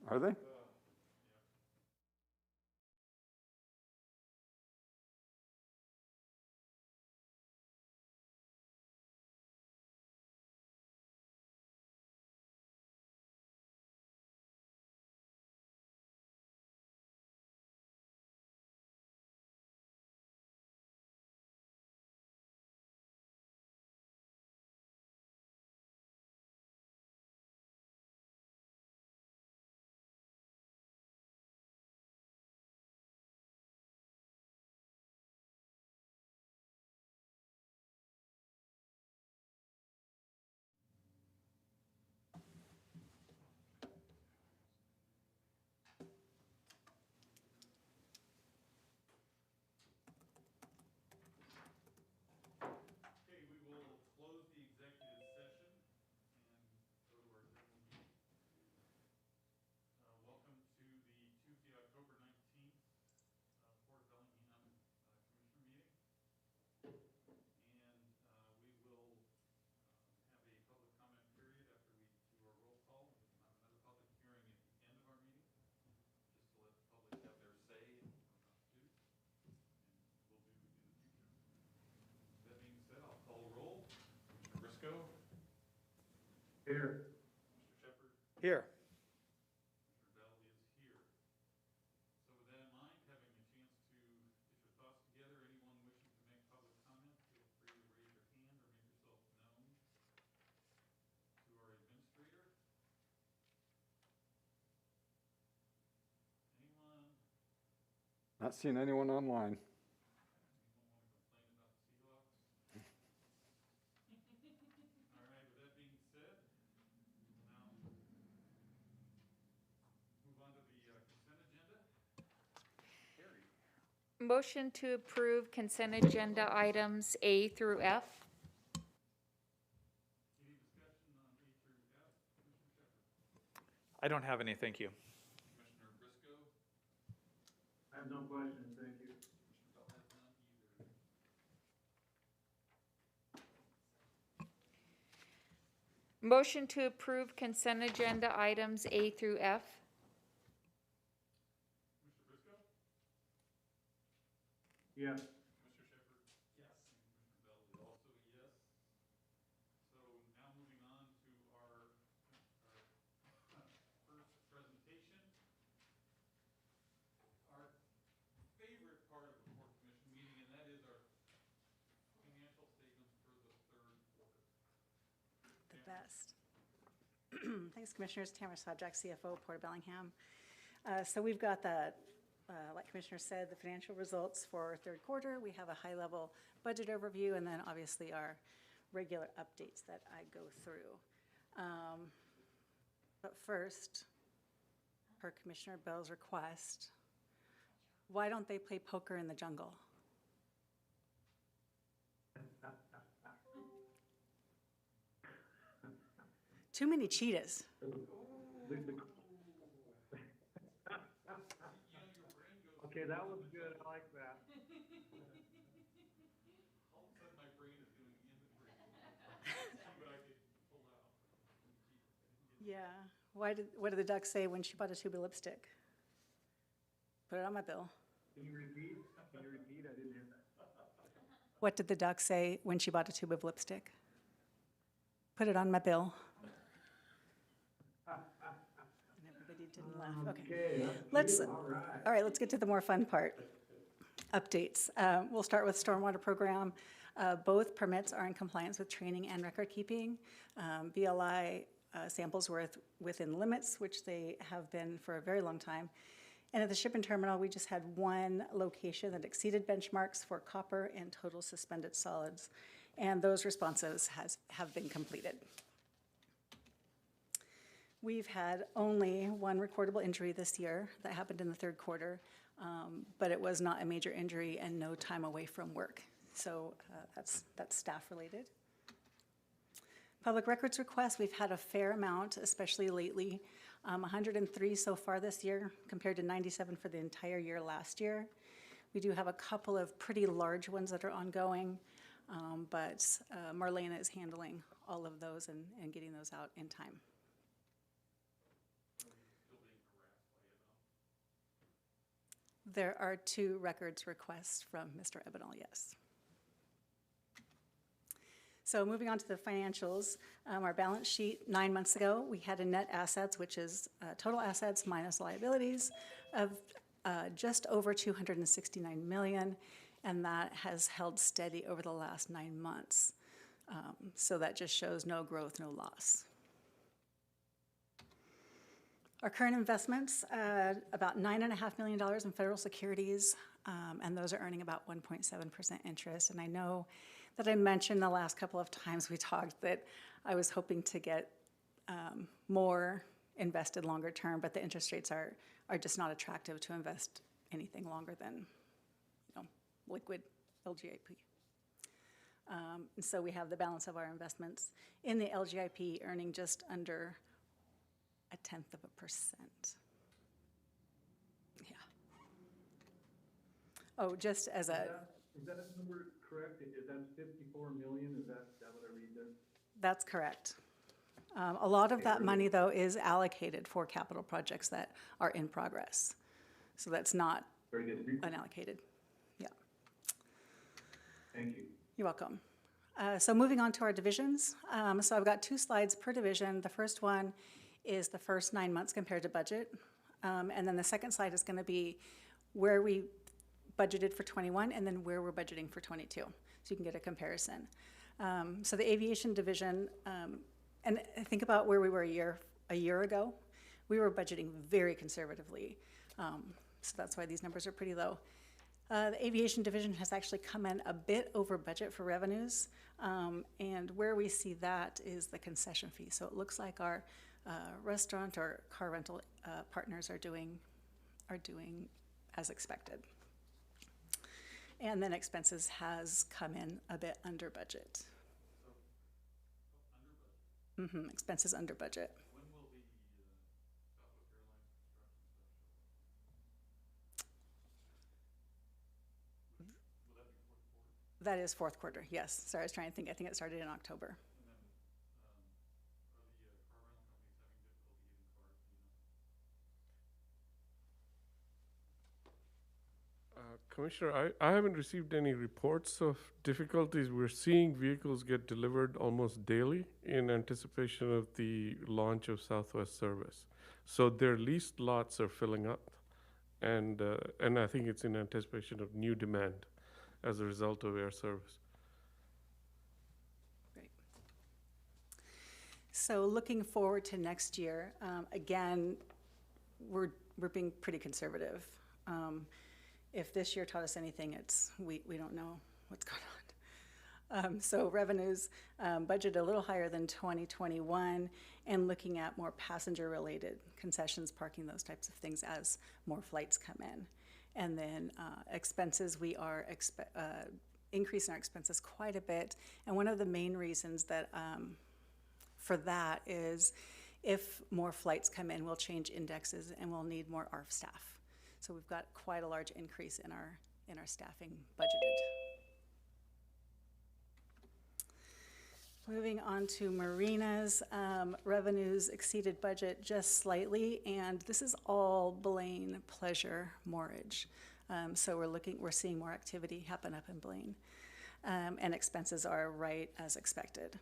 Are they? Okay, we will close the executive session and go to our general meeting. Welcome to the Tuesday, October 19th, Port of Bellingham Commissioner meeting. And we will have a public comment period after we do our roll call. And we'll have another public hearing at the end of our meeting, just to let the public have their say in what we're about to do, and will do in the future. That being said, I'll call a roll. Commissioner Briscoe. Here. Mr. Shepard. Here. Commissioner Bell is here. So with that in mind, having a chance to get your thoughts together, anyone wishing to make public comment, feel free to raise your hand or make yourself known to our administrator. Anyone? Not seeing anyone online. Anyone want to complain about the Seahawks? All right, with that being said, we'll now move on to the consent agenda. Carrie. Motion to approve consent agenda items A through F. Any discussion on A through F? Commissioner Shepard. I don't have any, thank you. Commissioner Briscoe. I have no questions, thank you. Commissioner Bell has none either. Motion to approve consent agenda items A through F. Commissioner Briscoe. Yes. Mr. Shepard? Yes. And Commissioner Bell is also a yes. So now moving on to our first presentation. Our favorite part of the Port Commission meeting, and that is our financial statements for the third quarter. The best. Thanks, Commissioners. Tamara Sajak, CFO, Port of Bellingham. So we've got the, like Commissioner said, the financial results for third quarter. We have a high-level budget overview, and then obviously our regular updates that I go through. But first, per Commissioner Bell's request, why don't they play poker in the jungle? Too many cheetahs. Okay, that was good, I like that. All of a sudden, my brain is doing inventory. See what I could pull out. Yeah. What did the duck say when she bought a tube of lipstick? Put it on my bill. Can you repeat? I didn't hear that. What did the duck say when she bought a tube of lipstick? Put it on my bill. And everybody didn't laugh. Okay. All right, let's get to the more fun part. Updates. We'll start with stormwater program. Both permits are in compliance with training and record keeping. BLI samples were within limits, which they have been for a very long time. And at the shipping terminal, we just had one location that exceeded benchmarks for copper and total suspended solids. And those responses have been completed. We've had only one recordable injury this year that happened in the third quarter, but it was not a major injury and no time away from work. So that's staff related. Public records requests, we've had a fair amount, especially lately. 103 so far this year compared to 97 for the entire year last year. We do have a couple of pretty large ones that are ongoing, but Marlena is handling all of those and getting those out in time. Still being There are 2 records requests from Mr. Ebenall, yes. So moving on to the financials, our balance sheet 9 months ago, we had a net assets, which is total assets minus liabilities, of just over $269 million, and that has held steady over the last 9 months. So that just shows no growth, no loss. Our current investments, about $9.5 million in federal securities, and those are earning about 1.7% interest. And I know that I mentioned the last couple of times we talked that I was hoping to get more invested longer term, but the interest rates are just not attractive to invest anything longer than, liquid LGIP. And so we have the balance of our investments in the LGIP earning just under 0.1%. Yeah. Oh, just as a. Is that number correct? Is that 54 million? Is that what I read there? That's correct. A lot of that money, though, is allocated for capital projects that are in progress. So that's not Very good. unallocated. Yeah. Thank you. You're welcome. So moving on to our divisions. So I've got 2 slides per division. The first one is the first 9 months compared to budget. And then the second slide is going to be where we budgeted for 21 and then where we're budgeting for 22. So you can get a comparison. So the aviation division, and think about where we were a year ago. We were budgeting very conservatively. So that's why these numbers are pretty low. The aviation division has actually come in a bit over budget for revenues, and where we see that is the concession fee. So it looks like our restaurant or car rental partners are doing as expected. And then expenses has come in a bit under budget. Expenses under budget. When will the Southwest Airlines construction stuff show up? Will that be fourth quarter? That is fourth quarter, yes. Sorry, I was trying to think. I think it started in October. And then, are the car rental companies having difficulty getting cars, Commissioner, I haven't received any reports of difficulties. We're seeing vehicles get delivered almost daily in anticipation of the launch of Southwest service. So their leased lots are filling up, and I think it's in anticipation of new demand as a result of air service. Great. So looking forward to next year, again, we're being pretty conservative. If this year taught us anything, it's we don't know what's going on. So revenues budget a little higher than 2021, and looking at more passenger-related concessions, parking, those types of things as more flights come in. And then expenses, we are increasing our expenses quite a bit. And one of the main reasons that for that is if more flights come in, we'll change indexes and we'll need more ARF staff. So we've got quite a large increase in our staffing budgeted. Moving on to marinas, revenues exceeded budget just slightly, and this is all Blaine Pleasure Moorage. So we're seeing more activity happen up in Blaine, and expenses are right as expected.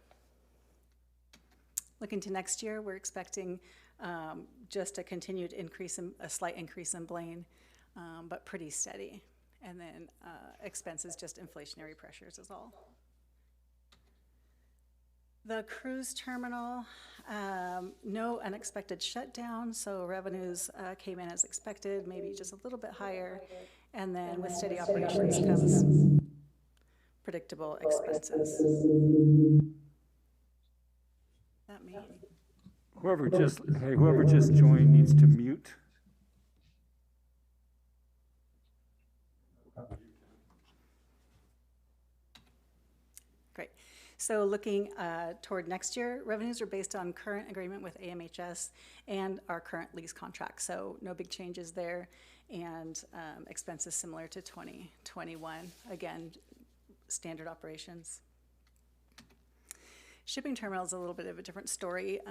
Looking to next year, we're expecting just a continued increase, a slight increase in Blaine, but pretty steady. And then expenses, just inflationary pressures is all. The cruise terminal, no unexpected shutdown, so revenues came in as expected, maybe just a little bit higher. And then with steady operations comes predictable expenses. That me. Whoever just joined needs to mute. Great. So looking toward next year, revenues are based on current agreement with AMHS and our current lease contract. So no big changes there, and expenses similar to 2021. Again, standard operations. Shipping terminal is a little bit of a different story.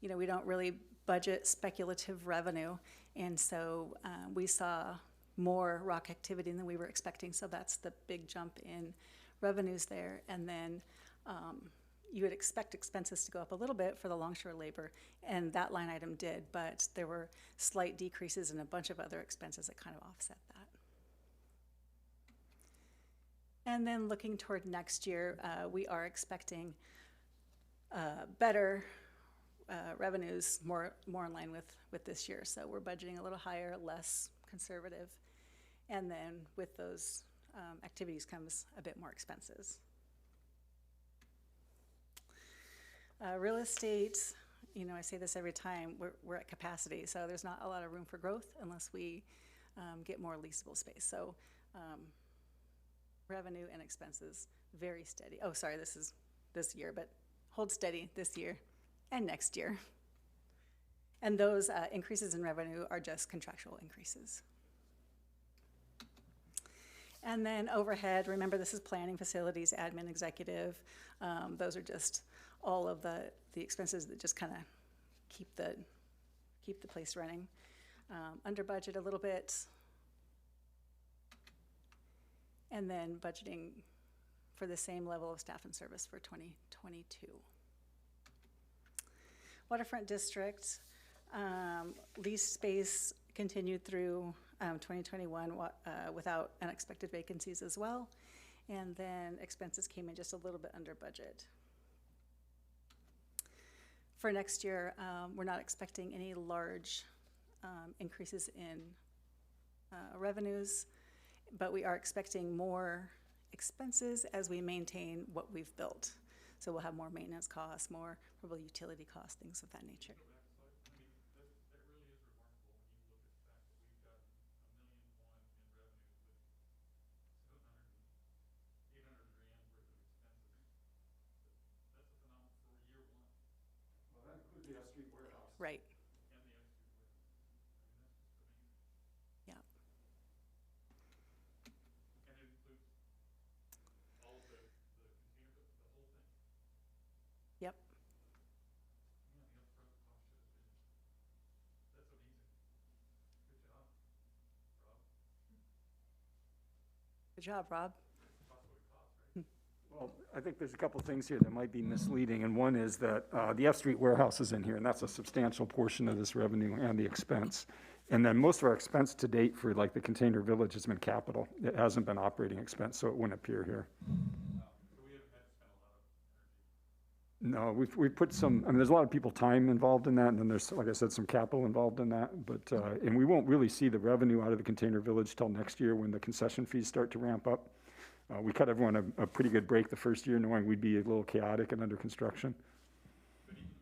We don't really budget speculative revenue, and so we saw more rock activity than we were expecting, so that's the big jump in revenues there. And then you would expect expenses to go up a little bit for the longshore labor, and that line item did, but there were slight decreases in a bunch of other expenses that kind of offset that. And then looking toward next year, we are expecting better revenues, more in line with this year. So we're budgeting a little higher, less conservative. And then with those activities comes a bit more expenses. Real estate, you know, I say this every time, we're at capacity, so there's not a lot of room for growth unless we get more leasable space. So revenue and expenses, very steady. Oh, sorry, this is this year, but hold steady this year and next year. And those increases in revenue are just contractual increases. And then overhead, remember this is planning, facilities, admin, executive. Those are just all of the expenses that just kind of keep the place running. Under budget a little bit. And then budgeting for the same level of staff and service for 2022. Waterfront District, lease space continued through 2021 without unexpected vacancies as well. And then expenses came in just a little bit under budget. For next year, we're not expecting any large increases in revenues, but we are expecting more expenses as we maintain what we've built. So we'll have more maintenance costs, more probably utility costs, things of that nature. That really is remarkable when you look at the fact that we've got $1.1 million in revenue with 800 grand worth of expenses. That's a phenomenal for year one. Well, that includes the F Street warehouse. Right. And the extra warehouse. I mean, that's just amazing. Yeah. And it includes all the container, the whole thing. Yep. Yeah, the upfront cost should have been, that's amazing. Good job, Rob. Good job, Rob. Cost what it costs, right? Well, I think there's a couple things here that might be misleading, and one is that the F Street warehouse is in here, and that's a substantial portion of this revenue and the expense. And then most of our expense to date for like the Container Village has been capital. It hasn't been operating expense, so it wouldn't appear here. So we haven't had to spend a lot of energy. No, we've put some, I mean, there's a lot of people time involved in that, and then there's, like I said, some capital involved in that. But, and we won't really see the revenue out of the Container Village till next year when the concession fees start to ramp up. We cut everyone a pretty good break the first year, knowing we'd be a little chaotic and under construction. But even the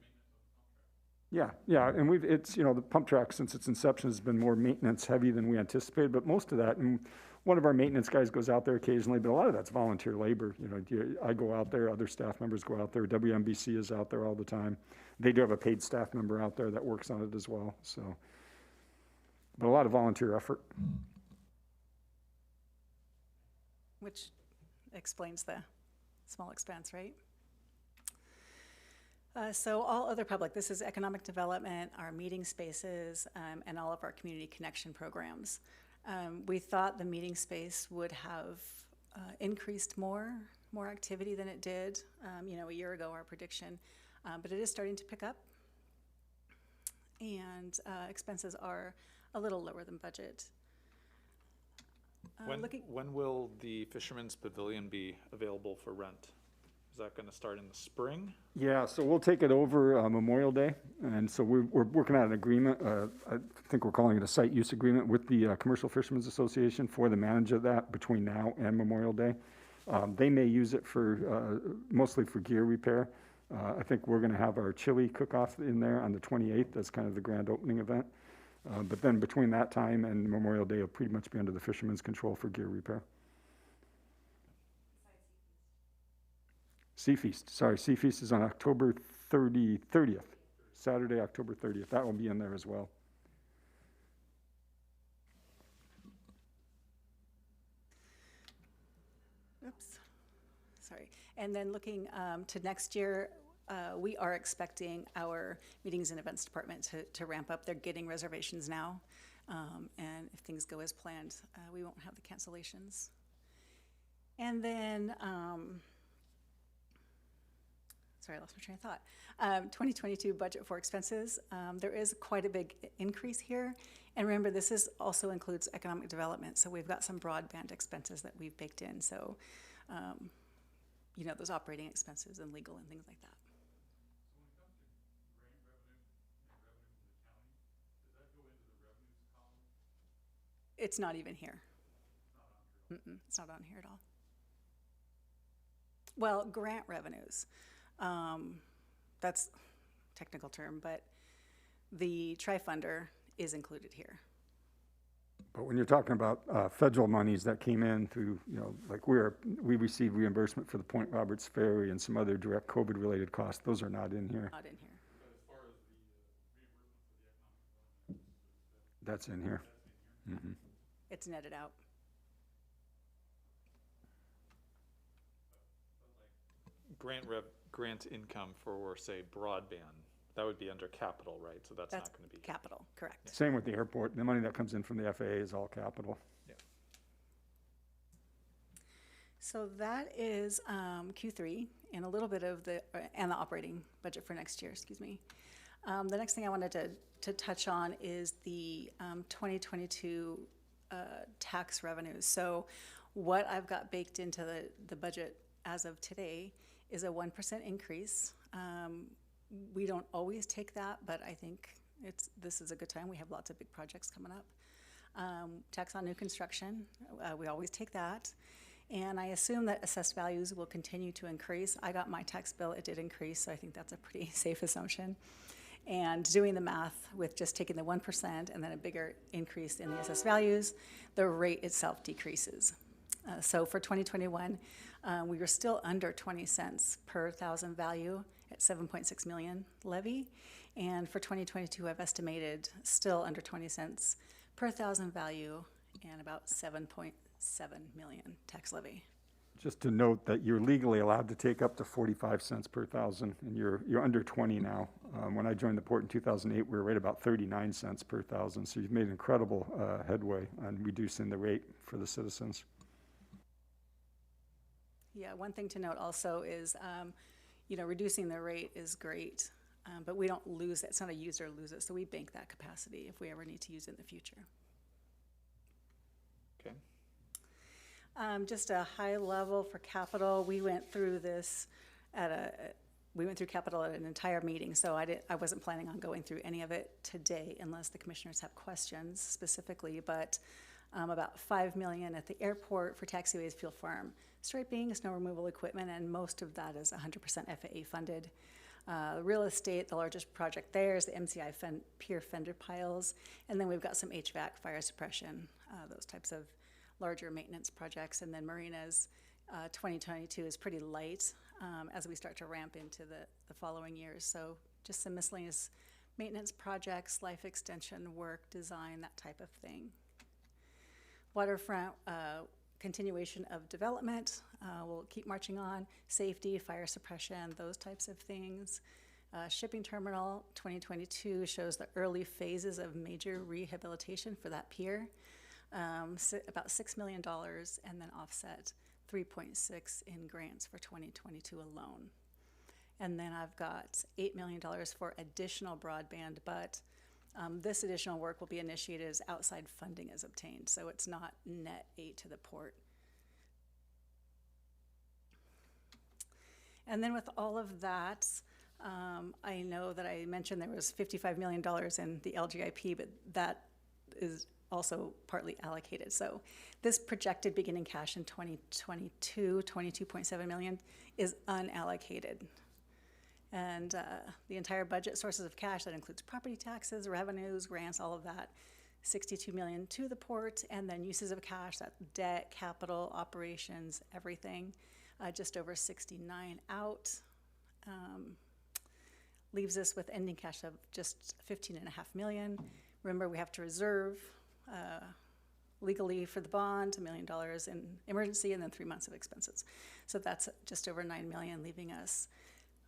maintenance of the pump track. Yeah, and it's, you know, the pump track since its inception has been more maintenance heavy than we anticipated, but most of that, and one of our maintenance guys goes out there occasionally, but a lot of that's volunteer labor. You know, I go out there, other staff members go out there, WMBC is out there all the time. They do have a paid staff member out there that works on it as well, so. But a lot of volunteer effort. Which explains the small expense, right? So all other public, this is economic development, our meeting spaces, and all of our community connection programs. We thought the meeting space would have increased more activity than it did, you know, a year ago, our prediction, but it is starting to pick up. And expenses are a little lower than budget. When will the Fisherman's Pavilion be available for rent? Is that going to start in the spring? Yeah, so we'll take it over Memorial Day, and so we're working out an agreement. I think we're calling it a site use agreement with the Commercial Fishermen's Association for the manage of that between now and Memorial Day. They may use it for mostly for gear repair. I think we're going to have our chili cook-off in there on the 28th. That's kind of the grand opening event. But then between that time and Memorial Day, it'll pretty much be under the fishermen's control for gear repair. Sea Feast, sorry, Sea Feast is on October 30th, Saturday, October 30th. That will be in there as well. Oops, sorry. And then looking to next year, we are expecting our meetings and events department to ramp up. They're getting reservations now. And if things go as planned, we won't have the cancellations. And then, sorry, I lost my train of thought. 2022 budget for expenses. There is quite a big increase here. And remember, this also includes economic development. So we've got some broadband expenses that we've baked in. So, you know, those operating expenses and legal and things like that. It's not even here. It's not on here at all. Well, grant revenues. That's a technical term, but the tri-funder is included here. But when you're talking about federal monies that came in through, you know, like we received reimbursement for the Point Roberts Ferry and some other direct COVID-related costs, those are not in here. Not in here. That's in here. It's netted out. Grant income for, say, broadband, that would be under capital, right? So that's not gonna be. Capital, correct. Same with the airport. The money that comes in from the FAA is all capital. Yeah. So that is Q3 and a little bit of the operating budget for next year, excuse me. The next thing I wanted to touch on is the 2022 tax revenues. So what I've got baked into the budget as of today is a 1% increase. We don't always take that, but I think this is a good time. We have lots of big projects coming up. Tax on new construction, we always take that. And I assume that assessed values will continue to increase. I got my tax bill, it did increase, so I think that's a pretty safe assumption. And doing the math with just taking the 1% and then a bigger increase in the assessed values, the rate itself decreases. So for 2021, we were still under 20 cents per thousand value at 7.6 million levy. And for 2022, I've estimated still under 20 cents per thousand value and about 7.7 million tax levy. Just to note that you're legally allowed to take up to 45 cents per thousand, and you're under 20 now. When I joined the port in 2008, we were right about 39 cents per thousand. So you've made incredible headway on reducing the rate for the citizens. Yeah, one thing to note also is, you know, reducing the rate is great, but we don't lose it. It's not a use or lose it, so we bank that capacity if we ever need to use it in the future. Okay. Just a high level for capital. We went through this we went through capital at an entire meeting, so I wasn't planning on going through any of it today unless the commissioners have questions specifically, but about $5 million at the airport for taxiways, fuel farm, striping, snow removal equipment, and most of that is 100% FAA funded. Real estate, the largest project there is the MCI pier fender piles, and then we've got some HVAC, fire suppression, those types of larger maintenance projects. And then marinas, 2022 is pretty light as we start to ramp into the following years. So just some miscellaneous maintenance projects, life extension work, design, that type of thing. Waterfront, continuation of development, we'll keep marching on. Safety, fire suppression, those types of things. Shipping terminal, 2022 shows the early phases of major rehabilitation for that pier. About $6 million, and then offset 3.6 in grants for 2022 alone. And then I've got $8 million for additional broadband, but this additional work will be initiated as outside funding is obtained, so it's not net aid to the port. And then with all of that, I know that I mentioned there was $55 million in the LGIP, but that is also partly allocated. So this projected beginning cash in 2022, 22.7 million, is unallocated. And the entire budget sources of cash, that includes property taxes, revenues, grants, all of that, 62 million to the port, and then uses of cash, that debt, capital, operations, everything, just over 69 out. Leaves us with ending cash of just 15.5 million. Remember, we have to reserve legally for the bond, $1 million in emergency, and then 3 months of expenses. So that's just over 9 million, leaving us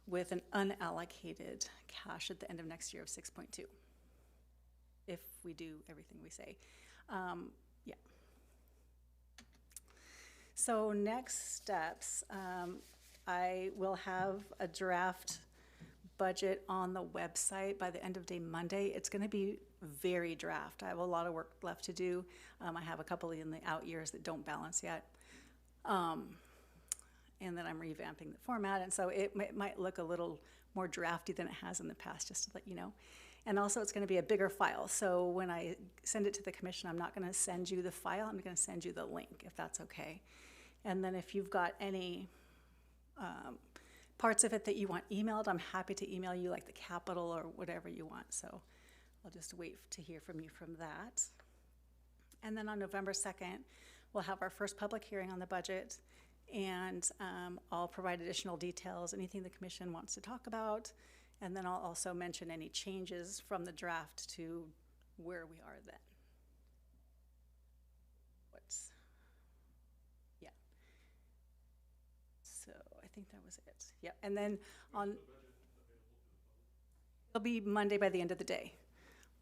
with an unallocated cash at the end of next year of 6.2. if we do everything we say. Yeah. So next steps, I will have a draft budget on the website by the end of day Monday. It's going to be very draft. I have a lot of work left to do. I have a couple in the out years that don't balance yet. And then I'm revamping the format, and so it might look a little more drafty than it has in the past, just to let you know. And also, it's going to be a bigger file, so when I send it to the commission, I'm not going to send you the file, I'm going to send you the link, if that's okay. And then if you've got any parts of it that you want emailed, I'm happy to email you, like the capital or whatever you want, so I'll just wait to hear from you from that. And then on November 2nd, we'll have our first public hearing on the budget, and I'll provide additional details, anything the commission wants to talk about, and then I'll also mention any changes from the draft to where we are then. Yeah. So I think that was it. Yeah, and then it'll be Monday by the end of the day.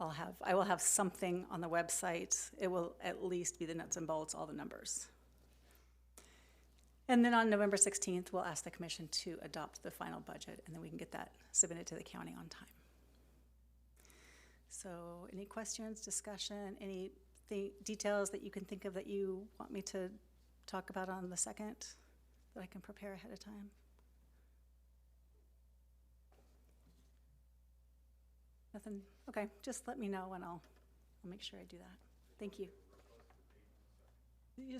I will have something on the website. It will at least be the nuts and bolts, all the numbers. And then on November 16th, we'll ask the commission to adopt the final budget, and then we can get that submitted to the county on time. So any questions, discussion, any details that you can think of that you want me to talk about on the 2nd that I can prepare ahead of time? Nothing? Okay, just let me know and I'll make sure I do that. Thank you.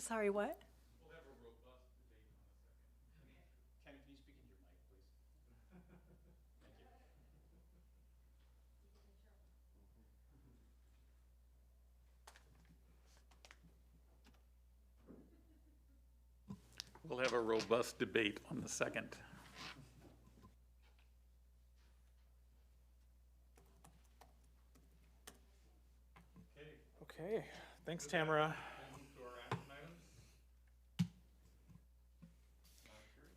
Sorry, what? We'll have a robust debate on the 2nd. Ken, can you speak into your mic, please? Thank you. We'll have a robust debate on the 2nd. Okay, thanks, Tamara. To our action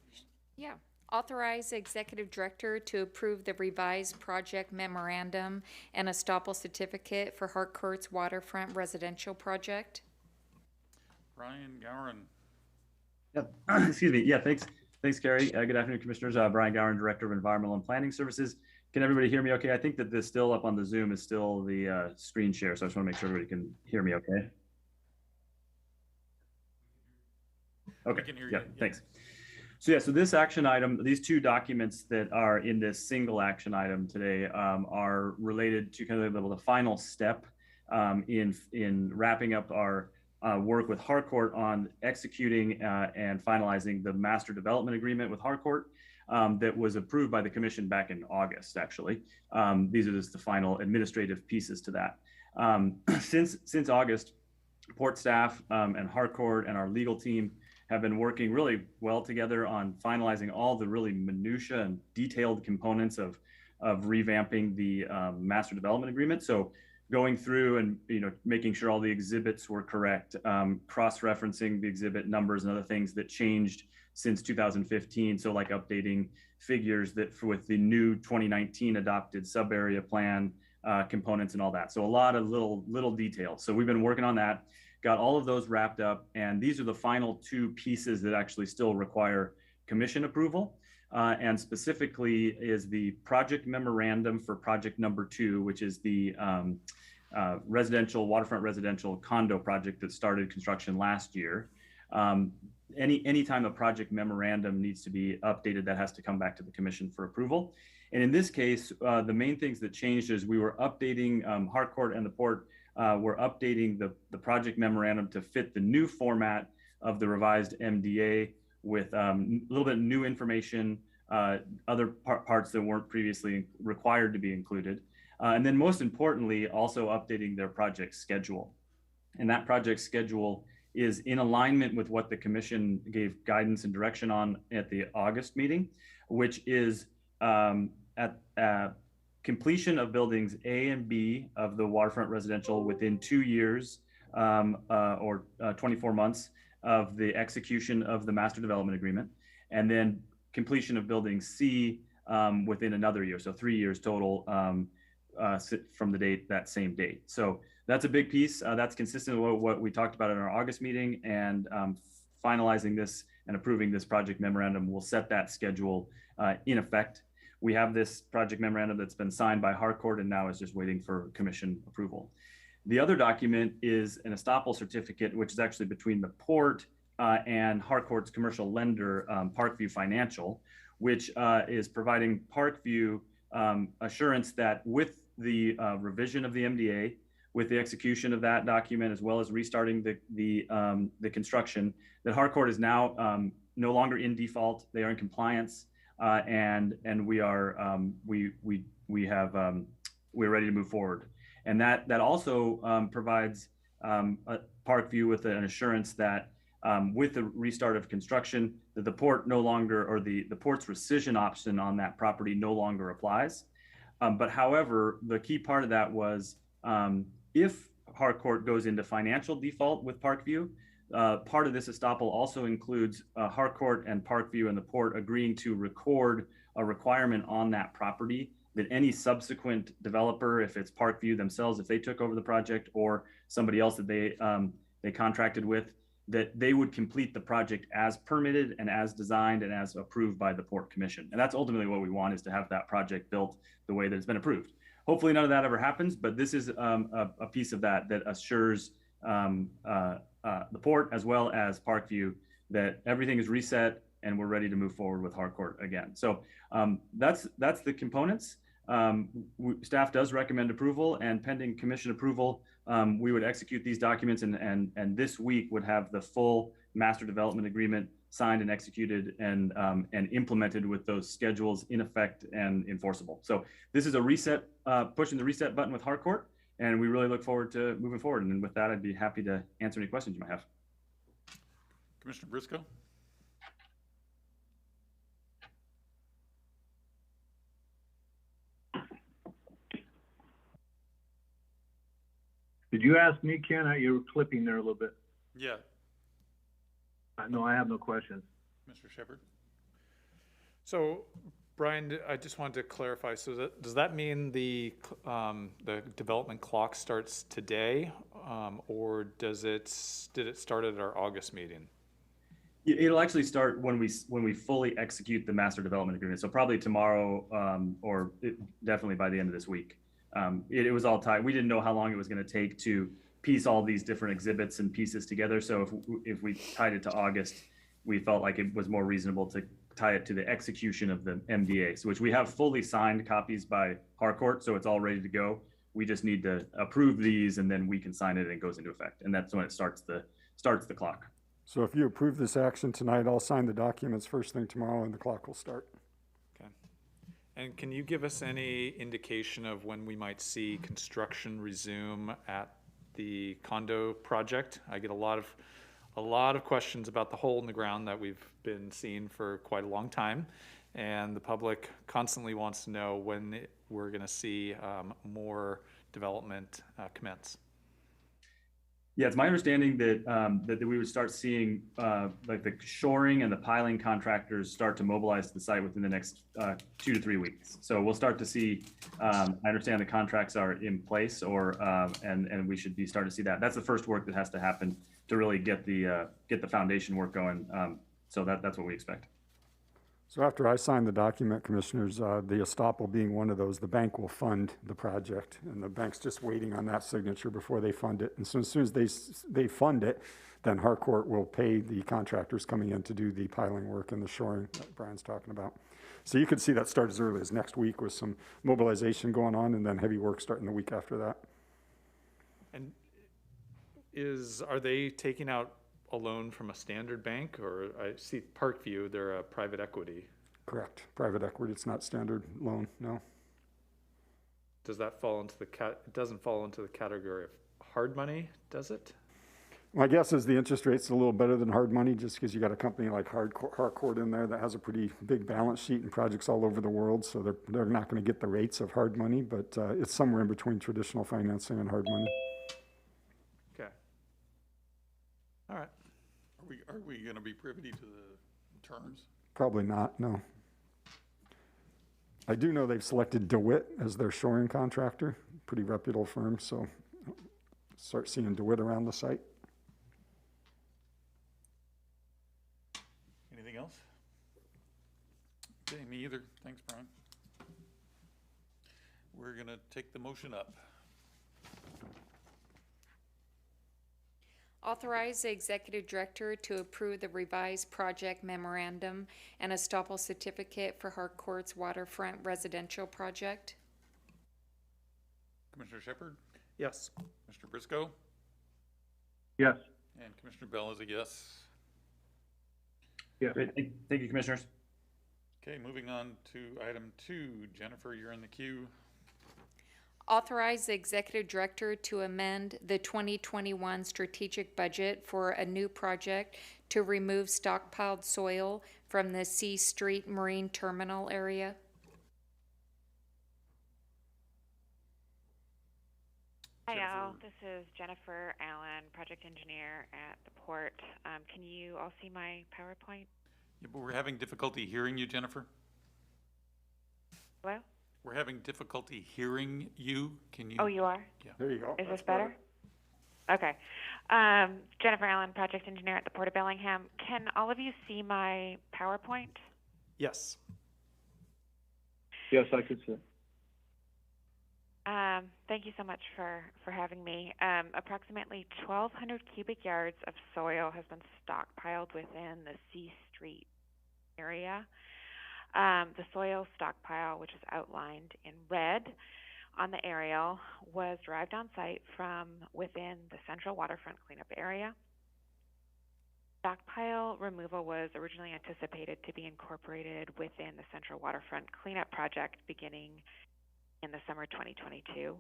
items. Yeah. Authorize executive director to approve the revised project memorandum and estoppel certificate for Harcourt's waterfront residential project. Brian Gowan. Yep. Excuse me. Yeah, thanks. Thanks, Carrie. Good afternoon, Commissioners. Brian Gowan, Director of Environmental and Planning Services. Can everybody hear me okay? I think that this still up on the Zoom is still the screen share, so I just want to make sure everybody can hear me okay. Okay. can hear Yeah, you. Yeah. thanks. So yeah, so this action item, these two documents that are in this single action item today are related to kind of the final step in wrapping up our work with Harcourt on executing and finalizing the master development agreement with Harcourt that was approved by the commission back in August, actually. These are just the final administrative pieces to that. Since August, Port staff and Harcourt and our legal team have been working really well together on finalizing all the really minutia and detailed components of revamping the master development agreement. So going through and making sure all the exhibits were correct, cross-referencing the exhibit numbers and other things that changed since 2015. So like updating figures that with the new 2019 adopted sub-area plan components and all that. So a lot of little details. So we've been working on that, got all of those wrapped up. And these are the final two pieces that actually still require commission approval. And specifically is the project memorandum for project number 2, which is the waterfront residential condo project that started construction last year. Anytime a project memorandum needs to be updated, that has to come back to the commission for approval. And in this case, the main things that changed is we were updating Harcourt and the port were updating the project memorandum to fit the new format of the revised MDA with a little bit of new information, other parts that weren't previously required to be included. And then most importantly, also updating their project schedule. And that project schedule is in alignment with what the commission gave guidance and direction on at the August meeting, which is at completion of buildings A and B of the waterfront residential within 2 years or 24 months of the execution of the master development agreement, and then completion of building C within another year, so 3 years total from the date, that same date. So that's a big piece. That's consistent with what we talked about in our August meeting, and finalizing this and approving this project memorandum will set that schedule in effect. We have this project memorandum that's been signed by Harcourt and now is just waiting for commission approval. The other document is an estoppel certificate, which is actually between the port and Harcourt's commercial lender, Parkview Financial, which is providing Parkview assurance that with the revision of the MDA, with the execution of that document, as well as restarting the construction, that Harcourt is now no longer in default. They are in compliance, and we are we're ready to move forward. And that also provides Parkview with an assurance that with the restart of construction, that the port no longer, or the port's rescission option on that property no longer applies. But however, the key part of that was if Harcourt goes into financial default with Parkview, part of this estoppel also includes Harcourt and Parkview and the port agreeing to record a requirement on that property that any subsequent developer, if it's Parkview themselves, if they took over the project, or somebody else that they contracted with, that they would complete the project as permitted and as designed and as approved by the Port Commission. And that's ultimately what we want, is to have that project built the way that it's been approved. Hopefully none of that ever happens, but this is a piece of that assures the port as well as Parkview that everything is reset and we're ready to move forward with Harcourt again. So that's the components. Staff does recommend approval, and pending commission approval, we would execute these documents, and this week would have the full master development agreement signed and executed and implemented with those schedules in effect and enforceable. So this is a reset, pushing the reset button with Harcourt, and we really look forward to moving forward. And with that, I'd be happy to answer any questions you might have. Commissioner Briscoe? Did you ask me, Ken? You were clipping there a little bit. Yeah. No, I have no questions. Mr. Shepherd? So, Brian, I just wanted to clarify. So does that mean the development clock starts today, or did it start at our August meeting? It'll actually start when we fully execute the master development agreement. So probably tomorrow, or definitely by the end of this week. It was all tied. We didn't know how long it was going to take to piece all these different exhibits and pieces together. So if we tied it to August, we felt like it was more reasonable to tie it to the execution of the MDA, so which we have fully signed copies by Harcourt, so it's all ready to go. We just need to approve these, and then we can sign it and it goes into effect. And that's when it starts the clock. So if you approve this action tonight, I'll sign the documents first thing tomorrow and the clock will start. Okay. And can you give us any indication of when we might see construction resume at the condo project? I get a lot of questions about the hole in the ground that we've been seeing for quite a long time, and the public constantly wants to know when we're going to see more development commence. Yeah, it's my understanding that that we would start seeing like the shoring and the piling contractors start to mobilize to the site within the next 2 to 3 weeks. So we'll start to see. I understand the contracts are in place, or and we should be starting to see that. That's the first work that has to happen to really get the foundation work going. So that's what we expect. So after I sign the document, commissioners, the estoppel being one of those, the bank will fund the project, and the bank's just waiting on that signature before they fund it. And so as soon as they fund it, then Harcourt will pay the contractors coming in to do the piling work and the shoring that Brian's talking about. So you could see that start as early as next week with some mobilization going on, and then heavy work starting the week after that. And are they taking out a loan from a standard bank, or I see Parkview, they're a private equity? Correct. Private equity, it's not standard loan, no. Does that fall into it doesn't fall into the category of hard money, does it? My guess is the interest rate's a little better than hard money, just because you got a company like Harcourt in there that has a pretty big balance sheet and projects all over the world, so they're not going to get the rates of hard money, but it's somewhere in between traditional financing and hard money. Okay. All right. Are we going to be privy to the terms? Probably not, no. I do know they've selected DeWitt as their shoring contractor, pretty reputable firm, so start seeing DeWitt around the site. Anything else? Okay, me either. Thanks, Brian. We're gonna take the motion up. Authorize the executive director to approve the revised project memorandum and estoppel certificate for Harcourt's waterfront residential project. Commissioner Shepherd, Yes. Commissioner Briscoe, Yes. and Commissioner Bell is a yes. Yes. Great. Thank you, commissioners. Okay, moving on to item 2. Jennifer, you're in the queue. Authorize the executive director to amend the 2021 strategic budget for a new project to remove stockpiled soil from the C Street Marine Terminal area. Hi, all. This is Jennifer Allen, project engineer at the port. Can you all see my PowerPoint? Yeah, but we're having difficulty hearing you, Jennifer. Hello? We're having difficulty hearing you. Can you? Oh, you are? There you go. Is this better? Okay. Jennifer Allen, project engineer at the Port of Bellingham. Can all of you see my PowerPoint? Yes. Yes, I can see it. Thank you so much for having me. Approximately 1,200 cubic yards of soil has been stockpiled within the C Street area. The soil stockpile, which is outlined in red on the aerial, was derived on site from within the central waterfront cleanup area. Stockpile removal was originally anticipated to be incorporated within the central waterfront cleanup project beginning in the summer 2022,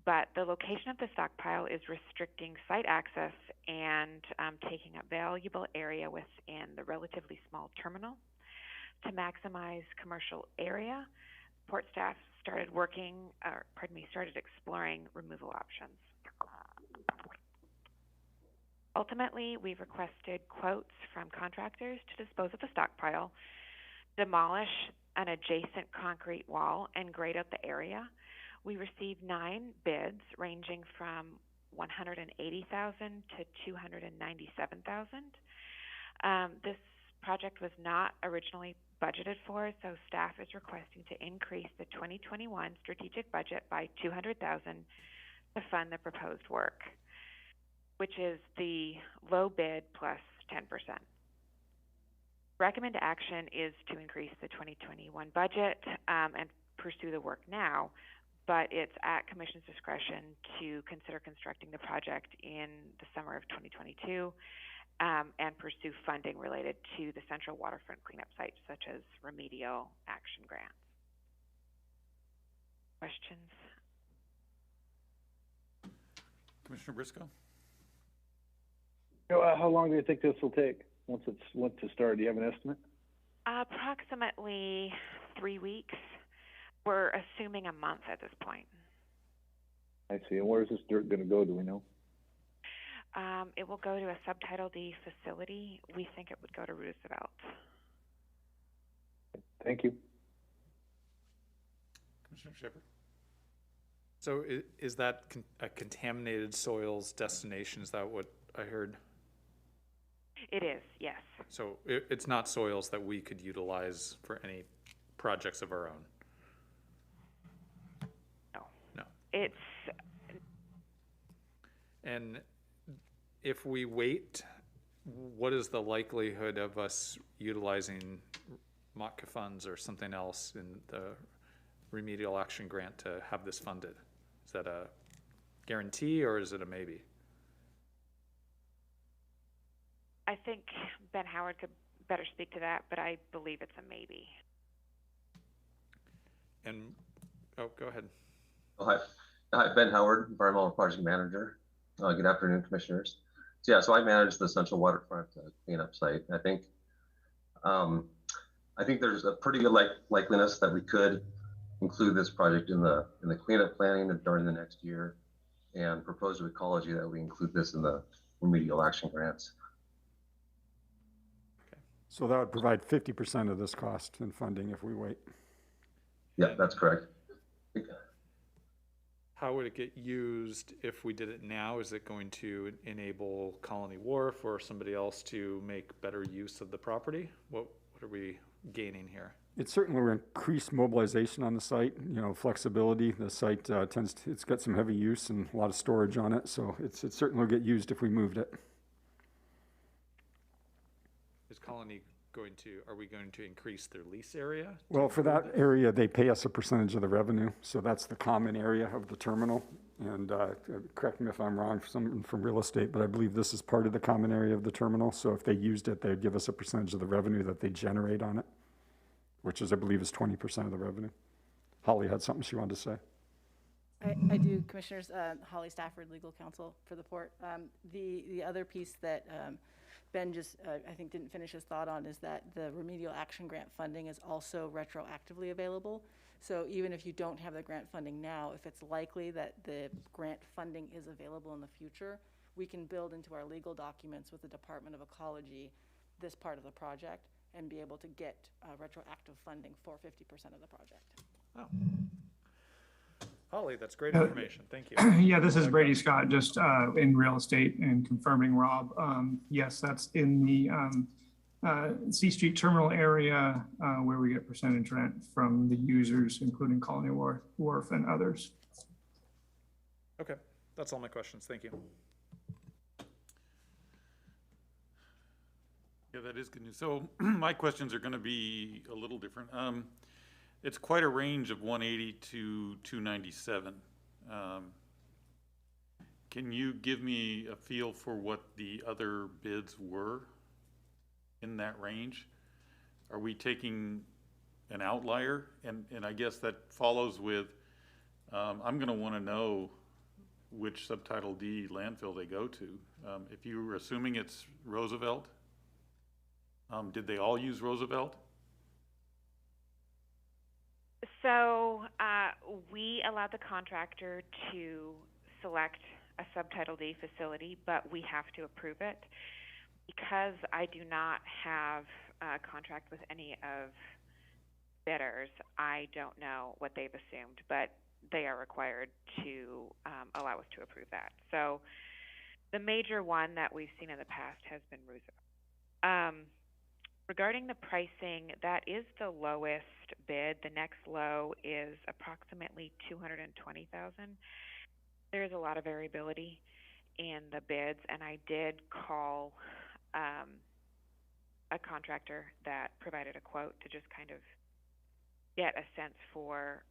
but the location of the stockpile is restricting site access and taking up valuable area within the relatively small terminal. To maximize commercial area, port staff started exploring removal options. Ultimately, we requested quotes from contractors to dispose of the stockpile, demolish an adjacent concrete wall, and grade out the area. We received 9 bids ranging from $180,000 to $297,000. This project was not originally budgeted for, so staff is requesting to increase the 2021 strategic budget by $200,000 to fund the proposed work, which is the low bid plus 10%. Recommend action is to increase the 2021 budget and pursue the work now, but it's at Commission's discretion to consider constructing the project in the summer of 2022 and pursue funding related to the central waterfront cleanup sites, such as remedial action grants. Questions? Commissioner Briscoe? How long do you think this will take once it's started? Do you have an estimate? Approximately 3 weeks. We're assuming a month at this point. I see. And where is this dirt going to go? Do we know? It will go to a Subtitle D facility. We think it would go to Roosevelt. Thank you. Commissioner Shepherd? So is that a contaminated soils destination? Is that what I heard? It is, yes. So it's not soils that we could utilize for any projects of our own? No. No. It's... And if we wait, what is the likelihood of us utilizing MOTCA funds or something else in the remedial action grant to have this funded? Is that a guarantee or is it a maybe? I think Ben Howard could better speak to that, but I believe it's a maybe. And, oh, go ahead. Oh, hi, Ben Howard, Environmental Project Manager. Good afternoon, Commissioners. So yeah, so I manage the Central Waterfront cleanup site. I think there's a pretty good likeliness that we could include this project in the cleanup planning during the next year, and propose to ecology that we include this in the remedial action grants. So that would provide 50% of this cost in funding if we wait. Yeah, that's correct. How would it get used if we did it now? Is it going to enable Colony Wharf or somebody else to make better use of the property? What are we gaining here? It certainly will increase mobilization on the site, you know, flexibility. The site it's got some heavy use and a lot of storage on it, so it certainly will get used if we moved it. Is Colony are we going to increase their lease area? Well, for that area, they pay us a percentage of the revenue, so that's the common area of the terminal. And correct me if I'm wrong, someone from real estate, but I believe this is part of the common area of the terminal. So if they used it, they'd give us a percentage of the revenue that they generate on it, which is, I believe, is 20% of the revenue. Holly had something she wanted to say. I do, Commissioners. Holly Stafford, Legal Counsel for the Port. The other piece that Ben just, I think, didn't finish his thought on is that the remedial action grant funding is also retroactively available. So even if you don't have the grant funding now, if it's likely that the grant funding is available in the future, we can build into our legal documents with the Department of Ecology this part of the project and be able to get retroactive funding for 50% of the project. Oh. Holly, that's great information. Thank you. Yeah, this is Brady Scott, just in real estate and confirming Rob. Yes, that's in the C Street terminal area where we get percentage rent from the users, including Colony Wharf and others. Okay, that's all my questions. Thank you. Yeah, that is good news. So my questions are going to be a little different. It's quite a range of 180 to 297. Can you give me a feel for what the other bids were in that range? Are we taking an outlier? And I guess that follows with, I'm going to want to know which Subtitle D landfill they go to. If you were assuming it's Roosevelt, did they all use Roosevelt? So we allowed the contractor to select a Subtitle D facility, but we have to approve it. Because I do not have a contract with any of bidders, I don't know what they've assumed, but they are required to allow us to approve that. So the major one that we've seen in the past has been Roosevelt. Regarding the pricing, that is the lowest bid. The next low is approximately $220,000. There's a lot of variability in the bids, and I did call a contractor that provided a quote to just kind of get a sense for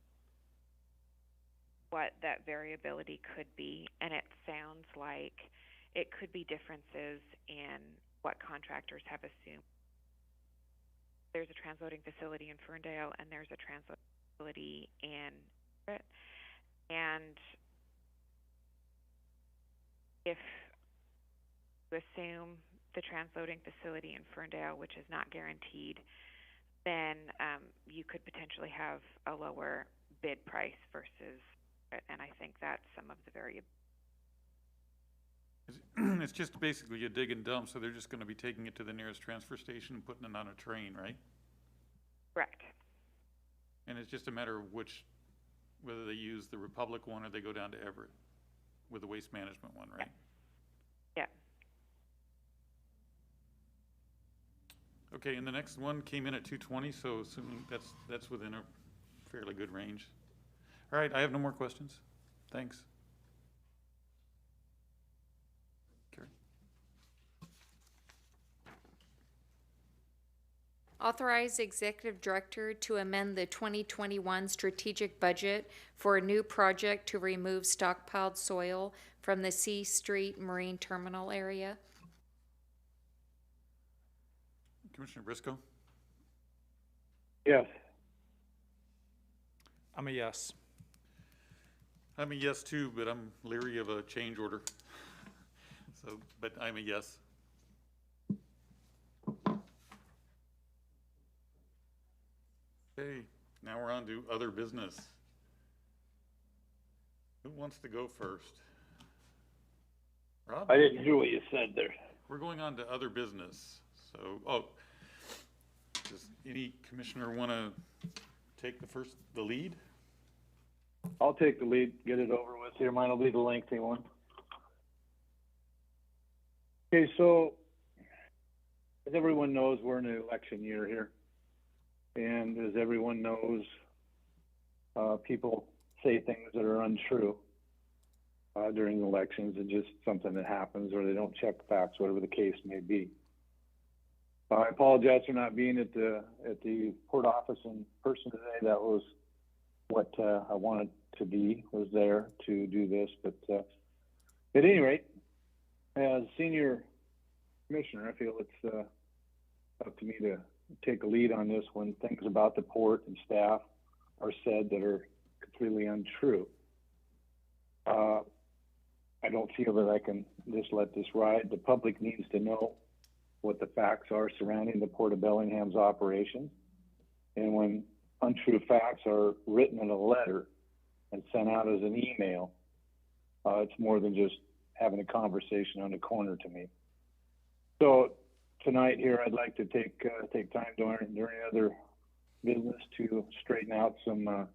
what that variability could be, and it sounds like it could be differences in what contractors have assumed. There's a transloading facility in Ferndale, and there's a transloading facility in Everett. And if you assume the transloading facility in Ferndale, which is not guaranteed, then you could potentially have a lower bid price versus Everett, and I think that's some of the variability. It's just basically a dig and dump, so they're just going to be taking it to the nearest transfer station and putting it on a train, right? Correct. And it's just a matter of whether they use the Republic one or they go down to Everett with the waste management one, right? Yeah. Okay, and the next one came in at 220, so assuming that's within a fairly good range. All right, I have no more questions. Thanks. Authorize Executive Director to amend the 2021 strategic budget for a new project to remove stockpiled soil from the C Street Marine Terminal area. Commissioner Briscoe? Yes. I'm a yes. I'm a yes too, but I'm leery of a change order. So, but I'm a yes. Okay, now we're on to other business. Who wants to go first? Rob? I didn't hear what you said there. We're going on to other business. So, does any commissioner want to take the lead? I'll take the lead, get it over with here. Mine will be the lengthy one. Okay, so as everyone knows, we're in an election year here. And as everyone knows, people say things that are untrue during elections. It's just something that happens, or they don't check facts, whatever the case may be. I apologize for not being at the port office in person today. That was what I wanted to be, was there to do this. But at any rate, as senior commissioner, I feel it's up to me to take a lead on this when things about the port and staff are said that are completely untrue. I don't feel that I can just let this ride. The public needs to know what the facts are surrounding the Port of Bellingham's operations. And when untrue facts are written in a letter and sent out as an email, it's more than just having a conversation on the corner to me. So tonight here, I'd like to take time during other business to straighten out some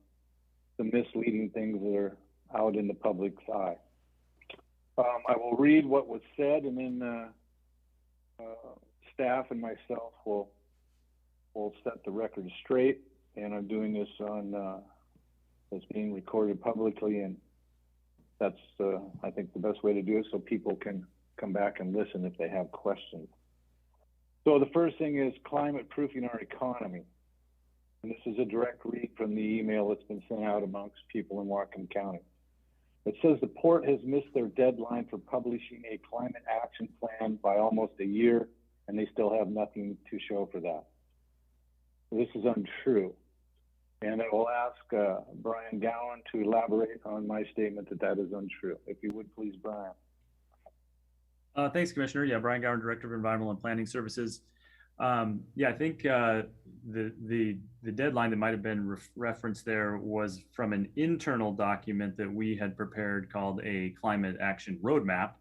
misleading things that are out in the public's eye. I will read what was said, and then staff and myself will set the record straight. And I'm doing this on it's being recorded publicly, and that's I think the best way to do it, so people can come back and listen if they have questions. So the first thing is climate proofing our economy. And this is a direct read from the email that's been sent out amongst people in Whatcom County. It says the port has missed their deadline for publishing a climate action plan by almost a year, and they still have nothing to show for that. This is untrue. And I will ask Brian Gowan to elaborate on my statement that that is untrue. If you would, please, Brian. Thanks, Commissioner. Yeah, Brian Gowan, Director of Environmental and Planning Services. Yeah, I think the deadline that might have been referenced there was from an internal document that we had prepared called a climate action roadmap